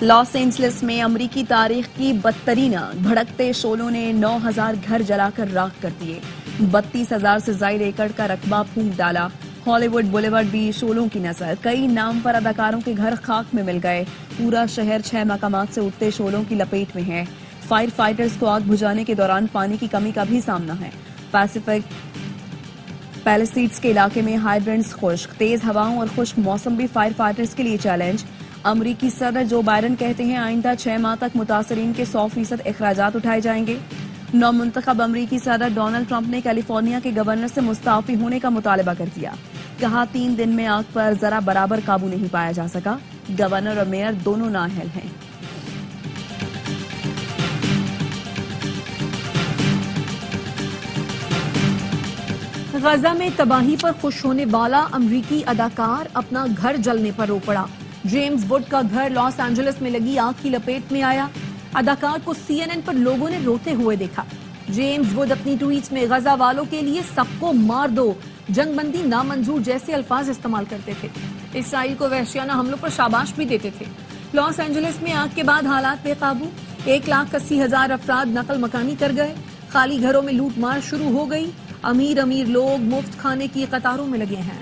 Los Angeles میں امریکی تاریخ کی بدترین بھڑکتے شعلوں نے 9,000 گھر جلا کر راکھ کر دیے. 32,000 سے زائد ایکڑ کا رقبہ پھونک ڈالا. ہالی ووڈ بولیورڈ بھی شعلوں کی نظر. کئی نام پر اداکاروں کے گھر خاک میں مل گئے. پورا شہر 6 مقامات سے اٹھتے شعلوں کی لپیٹ میں ہے. فائر فائٹرز کو آگ بجھانے کے دوران پانی کی کمی کا بھی سامنا ہے. پیسیفک پیلیسیڈز کے علاقے میں ہائیڈرنٹس خشک. تیز ہواؤں اور خشک موسم بھی فائر فائٹرز کے لیے چیلنج. امریکی صدر جو بائیڈن کہتے ہیں آئندہ 6 ماہ تک متاثرین کے 100% اخراجات اٹھائے جائیں گے. نومنتخب امریکی صدر ڈونلڈ ٹرمپ نے کیلیفورنیا کے گورنر سے مستعفی ہونے کا مطالبہ کر دیا. کہا 3 دن میں آگ پر ذرا برابر قابو نہیں پایا جا سکا. گورنر اور میئر دونوں نااہل ہیں. غزہ میں تباہی پر خوش ہونے والا امریکی اداکار اپنا گھر جلنے پر رو پڑا. جیمز ووڈ کا گھر لاس اینجلس میں لگی آگ کی لپیٹ میں آیا. اداکار کو CNN پر لوگوں نے روتے ہوئے دیکھا. جیمز ووڈ اپنی ٹویٹس میں غزہ والوں کے لیے سب کو مار دو، جنگ بندی نامنظور جیسے الفاظ استعمال کرتے تھے. اسرائیل کو وحشیانہ حملوں پر شاباش بھی دیتے تھے. لاس اینجلس میں آگ کے بعد حالات بے قابو. 1,80,000 افراد نقل مکانی کر گئے. خالی گھروں میں لوٹ مار شروع ہو گئی. امیر لوگ مفت کھانے کی قطاروں میں لگے ہیں.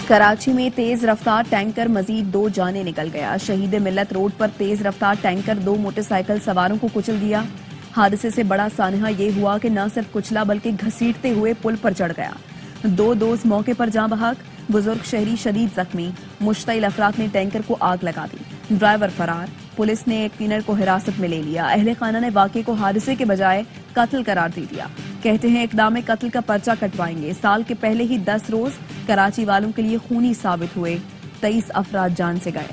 کراچی میں تیز رفتار ٹینکر مزید 2 جانیں نکل گیا. شہید ملت روڈ پر تیز رفتار ٹینکر 2 موٹر سائیکل سواروں کو کچل دیا. حادثے سے بڑا سانحہ یہ ہوا کہ نہ صرف کچلا بلکہ گھسیٹتے ہوئے پل پر چڑھ گیا. 2 دوست موقع پر جاں بحق. بزرگ شہری شدید زخمی. مشتعل افراد نے ٹینکر کو آگ لگا دی. ڈرائیور فرار. پولیس نے ایک کلینر کو حراست میں لے لیا. اہل خانہ نے واقعے کو حادثے کے بجائے قتل قرار دے دیا. کہتے ہیں اقدام قتل کا پرچہ کٹوائیں گے. سال کے پہلے ہی 10 روز کراچی والوں کے لیے خونی ثابت ہوئے. 23 افراد جان سے گئے.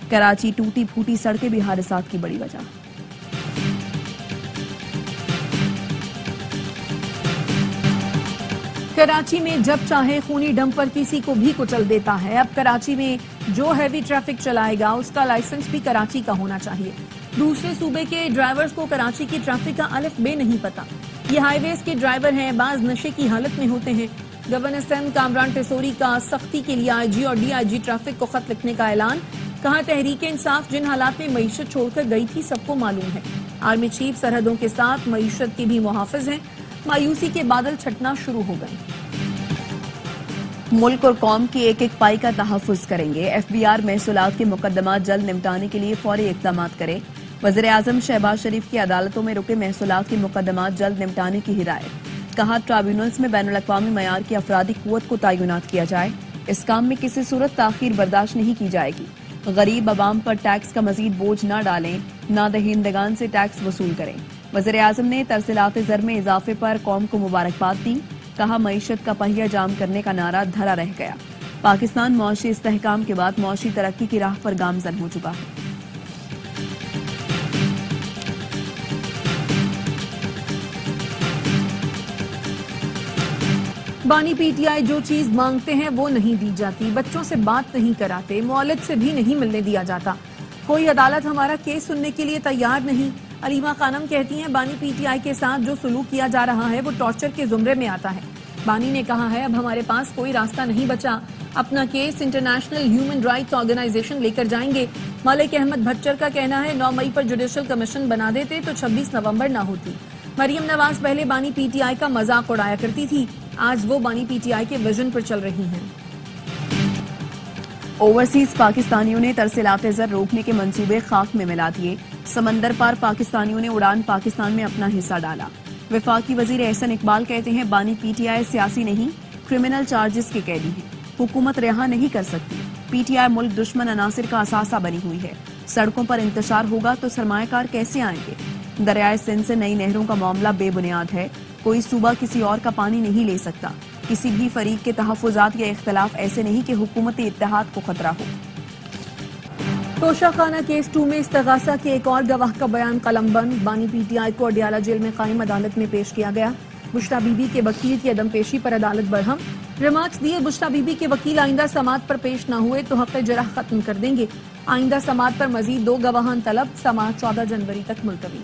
کراچی ٹوٹی پھوٹی سڑکیں بھی حادثات کی بڑی وجہ. کراچی میں جب چاہے خونی ڈمپر کسی کو بھی کچل دیتا ہے. اب کراچی میں جو ہیوی ٹریفک چلائے گا اس کا لائسنس بھی کراچی کا ہونا چاہیے. دوسرے صوبے کے ڈرائیورز کو کراچی کی ٹریفک کا الف بے نہیں پتا. یہ ہائی ویز کے ڈرائیور ہیں، بعض نشے کی حالت میں ہوتے ہیں. گورنر سندھ کامران ٹیسوری کا سختی کے لیے IG اور DIG ٹریفک کو خط لکھنے کا اعلان. کہا تحریک انصاف جن حالات میں معیشت چھوڑ کر گئی تھی سب کو معلوم ہے. آرمی چیف سرحدوں کے ساتھ معیشت کے بھی محافظ ہیں. مایوسی کے بادل چھٹنا شروع ہو گئے. ملک اور قوم کی ایک ایک پائی کا تحفظ کریں گے. FBR محصولات کے مقدمات جلد نمٹانے کے لیے فوری اقدامات کرے. وزیر اعظم شہباز شریف کی عدالتوں میں رکے محصولات کے مقدمات جلد نمٹانے کی ہدایت. کہا ٹرائبیونلز میں بین الاقوامی معیار کی افرادی قوت کو تعینات کیا جائے. اس کام میں کسی صورت تاخیر برداشت نہیں کی جائے گی. غریب عوام پر ٹیکس کا مزید بوجھ نہ ڈالیں. نہ دہندگان سے ٹیکس وصول کریں. وزیر اعظم نے ترسیلات زر میں اضافے پر قوم کو مبارکباد دی. کہا معیشت کا پہیہ جام کرنے کا نعرہ دھرا رہ گیا. پاکستان معاشی استحکام کے بعد معاشی ترقی کی راہ پر گامزن ہو چکا ہے. بانی PTI جو چیز مانگتے ہیں وہ نہیں دی جاتی. بچوں سے بات نہیں کراتے. مولد سے بھی نہیں ملنے دیا جاتا. کوئی عدالت ہمارا کیس سننے کے لیے تیار نہیں. علیمہ خانم کہتی ہیں بانی PTI کے ساتھ جو سلوک کیا جا رہا ہے وہ ٹارچر کے زمرے میں آتا ہے. بانی نے کہا ہے اب ہمارے پاس کوئی راستہ نہیں بچا. اپنا case international human rights organisation لے کر جائیں گے. ملک احمد بھٹچر کا کہنا ہے 9 مئی پر جوڈیشل کمیشن بنا دیتے تو 26 نومبر نہ ہوتی. مریم نواز پہلے بانی PTI کا مذاق اڑایا کرتی تھی. آج وہ بانی PTI کے ویژن پر چل رہی ہیں. اوورسیز پاکستانیوں نے ترسیلات زر روکنے کے منصوبے خاک میں ملا دیے. سمندر پار پاکستانیوں نے اڑان پاکستان میں اپنا حصہ ڈالا. وفاقی وزیر احسن اقبال کہتے ہیں بانی PTI سیاسی نہیں کرمنل چارجز کے قیدی ہیں. حکومت رہا نہیں کر سکتی. PTI ملک دشمن عناصر کا اثاثہ بنی ہوئی ہے. سڑکوں پر انتشار ہوگا تو سرمایہ کار کیسے آئیں گے؟ دریائے سندھ سے نئی نہروں کا معاملہ بے بنیاد ہے. کوئی صوبہ کسی اور کا پانی نہیں لے سکتا. کسی بھی فریق کے تحفظات یا اختلاف ایسے نہیں کہ حکومتی اتحاد کو خطرہ ہو. توشہ خانہ کیس 2 میں استغاثہ کے ایک اور گواہ کا بیان قلم بند. بانی PTI کو اڈیالہ جیل میں قائم عدالت میں پیش کیا گیا. بشرا بی بی کے وکیل کی عدم پیشی پر عدالت برہم. ریمارکس دیے بشرا بی بی کے وکیل آئندہ سماعت پر پیش نہ ہوئے تو حق جرح ختم کر دیں گے. آئندہ سماعت پر مزید 2 گواہان طلب. سماعت 14 جنوری تک ملتوی.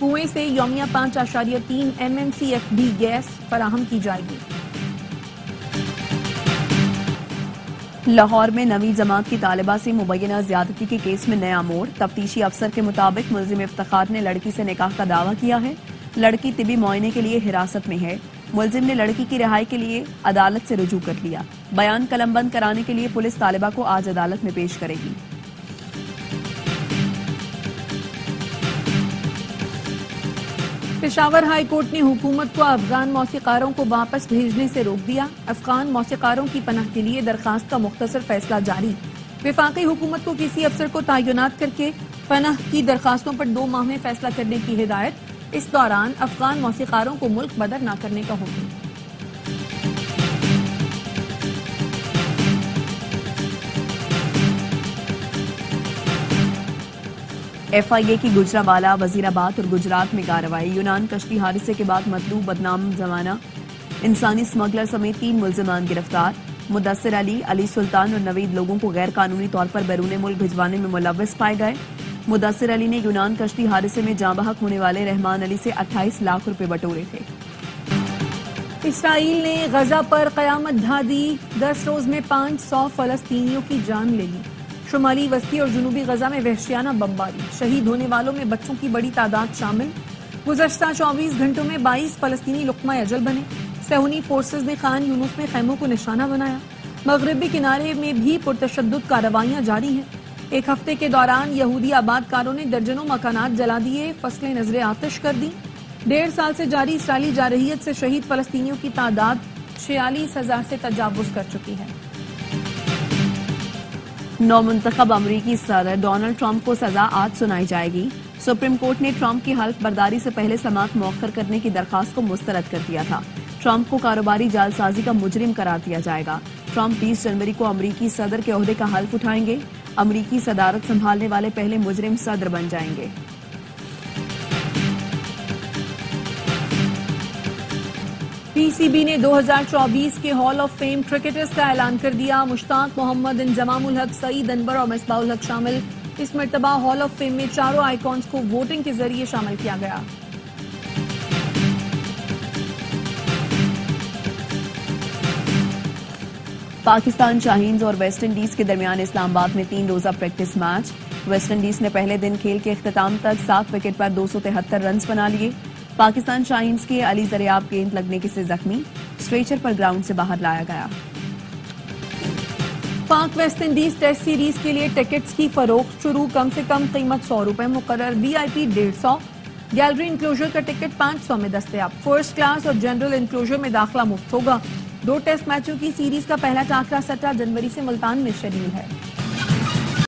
کنویں سے یومیہ 5.3 MMCFD گیس فراہم کی جائے گی۔ لاہور میں نویں جماعت کی طالبہ سے مبینہ زیادتی کے کیس میں نیا موڑ۔ تفتیشی افسر کے مطابق ملزم افتخار نے لڑکی سے نکاح کا دعویٰ کیا ہے۔ لڑکی طبی معائنے کے لیے حراست میں ہے۔ ملزم نے لڑکی کی رہائی کے لیے عدالت سے رجوع کر لیا۔ بیان قلم بند کرانے کے لیے پولیس طالبہ کو آج عدالت میں پیش کرے گی۔ پشاور ہائی کورٹ نے حکومت کو افغان موسیقاروں کو واپس بھیجنے سے روک دیا۔ افغان موسیقاروں کی پناہ کے لیے درخواست کا مختصر فیصلہ جاری۔ وفاقی حکومت کو کسی افسر کو تعینات کر کے پناہ کی درخواستوں پر 2 ماہ میں فیصلہ کرنے کی ہدایت۔ اس دوران افغان موسیقاروں کو ملک بدر نہ کرنے کا حکم۔ FIA کی گجرانوالہ، وزیرآباد اور گجرات میں کارروائی۔ یونان کشتی حادثے کے بعد مطلوب بدنام زمانہ انسانی اسمگلر سمیت 3 ملزمان گرفتار۔ مدثر علی، علی سلطان اور نوید لوگوں کو غیر قانونی طور پر بیرون ملک بھجوانے میں ملوث پائے گئے۔ مدثر علی نے یونان کشتی حادثے میں جاں بحق ہونے والے رحمان علی سے 28 لاکھ روپے بٹورے تھے۔ اسرائیل نے غزہ پر قیامت ڈھا دی۔ 10 روز میں 500 فلسطینیوں کی جان لے لی۔ شمالی وسطی اور جنوبی غزہ میں وحشیانہ بمباری، شہید ہونے والوں میں بچوں کی بڑی تعداد شامل۔ گزشتہ 24 گھنٹوں میں 22 فلسطینی لقمہ اجل بنے۔ صہیونی فورسز نے خان یونس میں خیموں کو نشانہ بنایا۔ مغربی کنارے میں بھی پرتشدد کارروائیاں جاری ہیں۔ ایک ہفتے کے دوران یہودی آباد کاروں نے درجنوں مکانات جلا دیے، فصلیں نذر آتش کر دیں۔ 1.5 سال سے جاری اسرائیلی جارحیت سے شہید فلسطینیوں کی تعداد 46,000 سے تجاوز کر چکی ہے۔ نومنتخب امریکی صدر ڈونلڈ ٹرمپ کو سزا آج سنائی جائے گی۔ سپریم کورٹ نے ٹرمپ کی حلف برداری سے پہلے سماعت مؤخر کرنے کی درخواست کو مسترد کر دیا تھا۔ ٹرمپ کو کاروباری جعلسازی کا مجرم قرار دیا جائے گا۔ ٹرمپ 20 جنوری کو امریکی صدر کے عہدے کا حلف اٹھائیں گے۔ امریکی صدارت سنبھالنے والے پہلے مجرم صدر بن جائیں گے۔ PCB نے 2024 کے ہال آف فیم کرکٹرز کا اعلان کر دیا۔ مشتاق محمد، انضمام الحق، سعید انور اور مصباح الحق شامل۔ اس مرتبہ ہال آف فیم میں چاروں آئیکونز کو ووٹنگ کے ذریعے شامل کیا گیا۔ پاکستان شاہینز اور ویسٹ انڈیز کے درمیان اسلام آباد میں 3 روزہ پریکٹس میچ۔ ویسٹ انڈیز نے پہلے دن کھیل کے اختتام تک 7 وکٹ پر 273 رنز بنا لیے۔ پاکستان شاہینز کے علی زریاب گیند لگنے سے زخمی، اسٹریچر پر گراؤنڈ سے باہر لایا گیا۔ پاک ویسٹ انڈیز ٹیسٹ سیریز کے لیے ٹکٹس کی فروخت شروع۔ کم سے کم قیمت 100 روپے مقرر، VIP 150، گیلری انکلوژر کا ٹکٹ 500 میں دستیاب۔ فرسٹ کلاس اور جنرل انکلوژر میں داخلہ مفت ہوگا۔ 2 ٹیسٹ میچوں کی سیریز کا پہلا ٹاکرا 17 جنوری سے ملتان میں شیڈول ہے۔